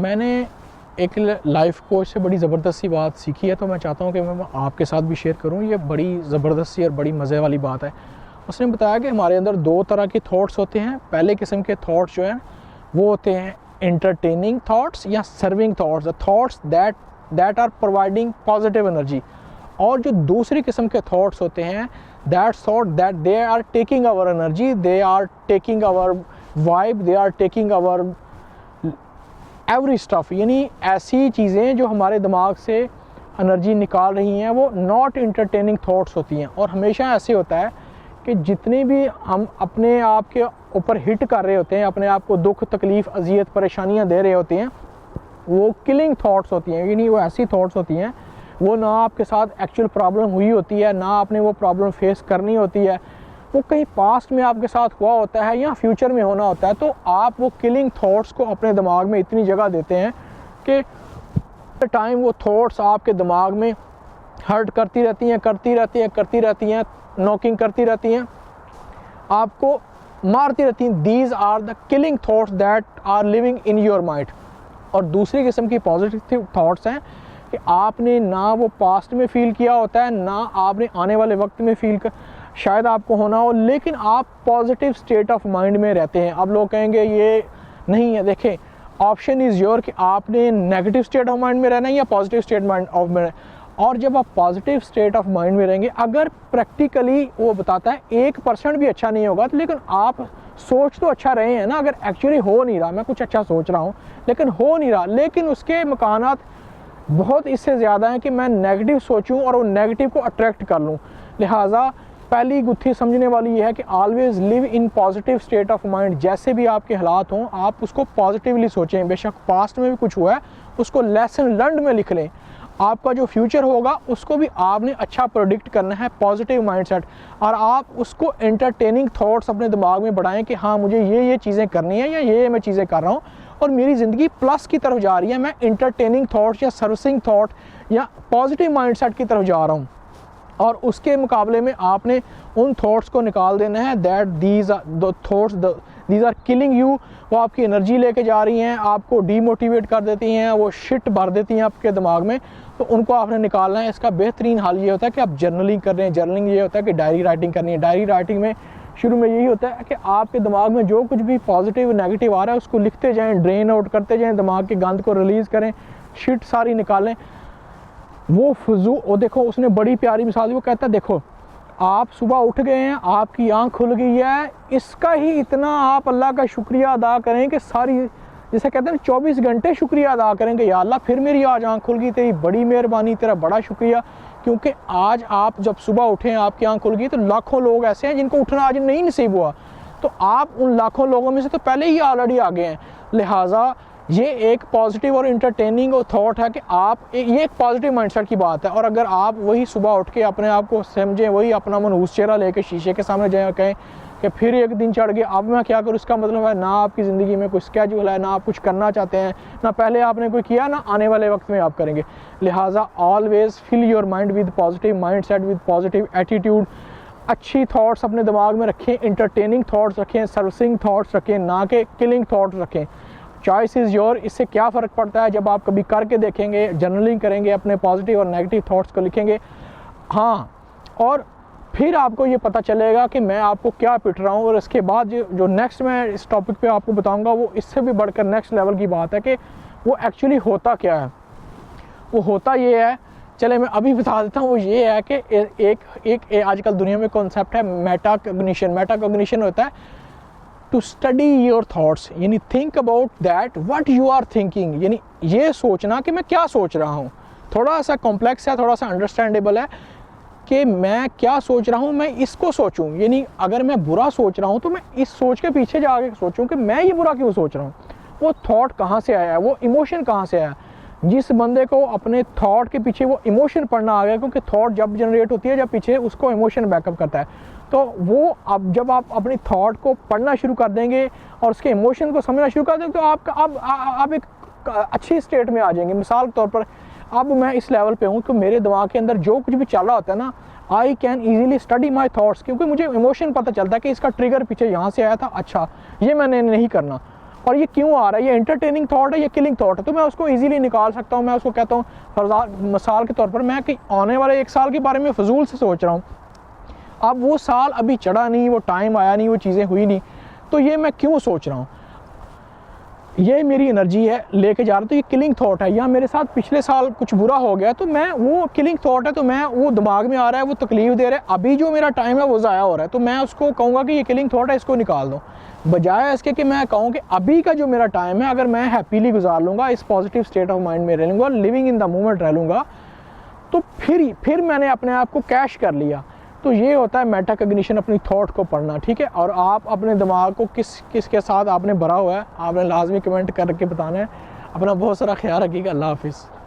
मैंने एक life coach से बड़ी ज़बरदस्त सी बात सीखी है, तो मैं चाहता हूँ कि मैं आपके साथ भी शेयर करूँ। ये बड़ी ज़बरदस्त सी और बड़ी मज़े वाली बात है। उसने बताया कि हमारे अंदर दो तरह के थॉट्स होते हैं। पहले किस्म के थॉट्स जो हैं वो होते हैं एंटरटेनिंग थॉट्स या serving thoughts, the thoughts that are providing positive energy. और जो दूसरी किस्म के थॉट्स होते हैं that thought that they are taking our energy, they are taking our vibe, they are taking our every stuff, यानी ऐसी चीज़ें जो हमारे दिमाग से एनर्जी निकाल रही हैं वो नॉट इंटरटेनिंग थॉट्स होती हैं। और हमेशा ऐसे होता है कि जितनी भी हम अपने आप के ऊपर हिट कर रहे होते हैं, अपने आप को दुख तकलीफ़ अजियत परेशानियां दे रहे होते हैं, वो किलिंग थॉट्स होती हैं। यानी वो ऐसी थॉट्स होती हैं, वो ना आपके साथ एक्चुअल प्रॉब्लम हुई होती है, ना आपने वो प्रॉब्लम फेस करनी होती है, वो कहीं पास्ट में आपके साथ हुआ होता है या फ्यूचर में होना होता है। तो आप वो किलिंग थॉट्स को अपने दिमाग में इतनी जगह देते हैं कि टाइम वो थॉट्स आपके दिमाग में हर्ट करती रहती हैं, नॉकिंग करती रहती हैं, आपको मारती रहती हैं। These are the killing thoughts that are living in your mind. और दूसरी किस्म की पॉजिटिव थॉट्स हैं कि आपने ना वो पास्ट में फ़ील किया होता है, ना आपने आने वाले वक्त में शायद आपको होना हो, लेकिन आप पॉजिटिव स्टेट ऑफ माइंड में रहते हैं। अब लोग कहेंगे ये नहीं है। देखें, ऑप्शन इज़ योर कि आपने नेगेटिव स्टेट ऑफ माइंड में रहना है या पॉजिटिव स्टेट माइंड ऑफ में। और जब आप पॉजिटिव स्टेट ऑफ माइंड में रहेंगे, अगर प्रैक्टिकली वो बताता है 1% भी अच्छा नहीं होगा, तो लेकिन आप सोच तो अच्छा रहे हैं ना। अगर एक्चुअली हो नहीं रहा, मैं कुछ अच्छा सोच रहा हूँ लेकिन हो नहीं रहा, लेकिन उसके मकानात बहुत इससे ज़्यादा हैं कि मैं नेगेटिव सोचूं और वो नेगेटिव को अट्रैक्ट कर लूं। लिहाजा पहली गुत्थी समझने वाली ये है कि always live in positive state of mind. जैसे भी आपके हालात हों, आप उसको पॉजिटिवली सोचें। बेशक पास्ट में भी कुछ हुआ है, उसको लेसन लर्न में लिख लें। आपका जो फ्यूचर होगा उसको भी आपने अच्छा प्रोडिक्ट करना है, पॉजिटिव माइंडसेट। और आप उसको एंटरटेनिंग थॉट्स अपने दिमाग में बढ़ाएं कि हाँ, मुझे ये चीज़ें करनी है या ये मैं चीज़ें कर रहा हूँ और मेरी ज़िंदगी प्लस की तरफ जा रही है। मैं एंटरटेनिंग थॉट्स या सर्विसिंग थॉट या पॉजिटिव माइंडसेट की तरफ जा रहा हूँ। और उसके मुकाबले में आपने उन थॉट्स को निकाल देना है that these are killing you. वो आपकी एनर्जी लेके जा रही हैं, आपको डीमोटिवेट कर देती हैं, वो शिट भर देती हैं आपके दिमाग में। तो उनको आपने निकालना है। इसका बेहतरीन हल ये होता है कि आप जर्नलिंग कर रहे हैं। जर्नलिंग ये होता है कि डायरी राइटिंग करनी है। डायरी राइटिंग में शुरू में यही होता है कि आपके दिमाग में जो कुछ भी पॉजिटिव नेगेटिव आ रहा है उसको लिखते जाएँ, ड्रेन आउट करते जाएँ, दिमाग के गंद को रिलीज़ करें, शिट सारी निकालें। वो देखो, उसने बड़ी प्यारी मिसाल दी। वो कहता है देखो, आप सुबह उठ गए हैं, आपकी आँख खुल गई है, इसका ही इतना आप अल्लाह का शुक्रिया अदा करें कि सारी, जैसे कहते हैं 24 घंटे शुक्रिया अदा करेंगे, या अल्लाह फिर मेरी आज आँख खुल गई, तेरी बड़ी मेहरबानी, तेरा बड़ा शुक्रिया। क्योंकि आज आप जब सुबह उठें, आपकी आँख खुल गई, तो लाखों लोग ऐसे हैं जिनको उठना आज नहीं नसीब हुआ। तो आप उन लाखों लोगों में से तो पहले ही ऑलरेडी आ गए हैं। लिहाजा ये एक पॉजिटिव और इंटरटेनिंग थॉट है कि आप ये एक पॉजिटिव माइंडसेट की बात है। और अगर आप वही सुबह उठ के अपने आप को समझें, वही अपना मनहूस चेहरा लेके शीशे के सामने जाए, कहें कि फिर एक दिन चढ़ गया, अब मैं क्या करूँ, इसका मतलब है ना आपकी ज़िंदगी में कोई स्केड्यूल है, ना आप कुछ करना चाहते हैं, ना पहले आपने कोई किया, ना आने वाले वक्त में आप करेंगे। लिहाजा always fill your mind with positive mindset, with positive attitude. अच्छी थॉट्स अपने दिमाग में रखें, इंटरटेनिंग थॉट्स रखें, सर्विसिंग थॉट्स रखें, ना कि किलिंग थॉट्स रखें। Choice is your. इससे क्या फ़र्क पड़ता है, जब आप कभी करके देखेंगे, जर्नलिंग करेंगे, अपने पॉजिटिव और नेगेटिव थॉट्स को लिखेंगे, हाँ, और फिर आपको ये पता चलेगा कि मैं आपको क्या पिट रहा हूँ। और इसके बाद जो नेक्स्ट मैं इस टॉपिक पे आपको बताऊँगा वो इससे भी बढ़कर नेक्स्ट लेवल की बात है कि वो एक्चुअली होता क्या है। वो होता ये है, चले मैं अभी बता देता हूँ। वो ये है कि एक आजकल दुनिया में कॉन्सेप्ट है मेटाकॉग्निशन। मेटाकॉग्निशन होता है टू स्टडी योर थाट्स, यानी think about that what you are thinking, यानी ये सोचना कि मैं क्या सोच रहा हूँ। थोड़ा सा कॉम्प्लेक्स है, थोड़ा सा अंडरस्टैंडेबल है कि मैं क्या सोच रहा हूँ, मैं इसको सोचूं। यानी अगर मैं बुरा सोच रहा हूँ तो मैं इस सोच के पीछे जाके सोचूं कि मैं ये बुरा क्यों सोच रहा हूँ। वो थॉट कहाँ से आया है, वो इमोशन कहाँ से आया। जिस बंदे को अपने थॉट के पीछे वो इमोशन पढ़ना आ गया, क्योंकि थॉट जब जनरेट होती है जब पीछे उसको इमोशन बैकअप करता है, तो वो अब जब आप अपनी थॉट को पढ़ना शुरू कर देंगे और उसके इमोशन को समझना शुरू कर देंगे, तो आप एक अच्छी स्टेट में आ जाएंगे। मिसाल के तौर पर अब मैं इस लेवल पे हूँ कि मेरे दिमाग के अंदर जो कुछ भी चल रहा होता है ना, I can easily study my thoughts, क्योंकि मुझे इमोशन पता चलता है कि इसका ट्रिगर पीछे यहाँ से आया था, अच्छा ये मैंने नहीं करना। और ये क्यों आ रहा है, ये एंटरटेनिंग थॉट है, ये किलिंग थॉट है, तो मैं उसको इजीली निकाल सकता हूँ। मैं उसको कहता हूँ मिसाल के तौर पर मैं कि आने वाले 1 साल के बारे में फजूल से सोच रहा हूँ, अब वो साल अभी चढ़ा नहीं, वो टाइम आया नहीं, वो चीज़ें हुई नहीं, तो ये मैं क्यों सोच रहा हूँ, ये मेरी एनर्जी है लेके जा रहा हूँ, तो ये किलिंग थॉट है। या मेरे साथ पिछले साल कुछ बुरा हो गया, तो मैं वो किलिंग थॉट है, तो मैं वो दिमाग में आ रहा है, वो तकलीफ दे रहा है, अभी जो मेरा टाइम है वो ज़ाया हो रहा है, तो मैं उसको कहूँगा कि ये किलिंग थॉट है, इसको निकाल दो, बजाय इसके कि मैं कहूँ कि अभी का जो मेरा टाइम है अगर मैं हैप्पीली गुजार लूँगा, इस पॉजिटिव स्टेट ऑफ माइंड में रह लूँगा, लिविंग इन द मोमेंट रह लूँगा, तो फिर मैंने अपने आप को कैश कर लिया। तो ये होता है मेटाकॉग्निशन, अपनी थॉट को पढ़ना, ठीक है। और आप अपने दिमाग को किस के साथ आपने भरा हुआ है, आपने लाजमी कमेंट करके बताना है। अपना बहुत सारा ख्याल रखिएगा। अल्लाह हाफिज़।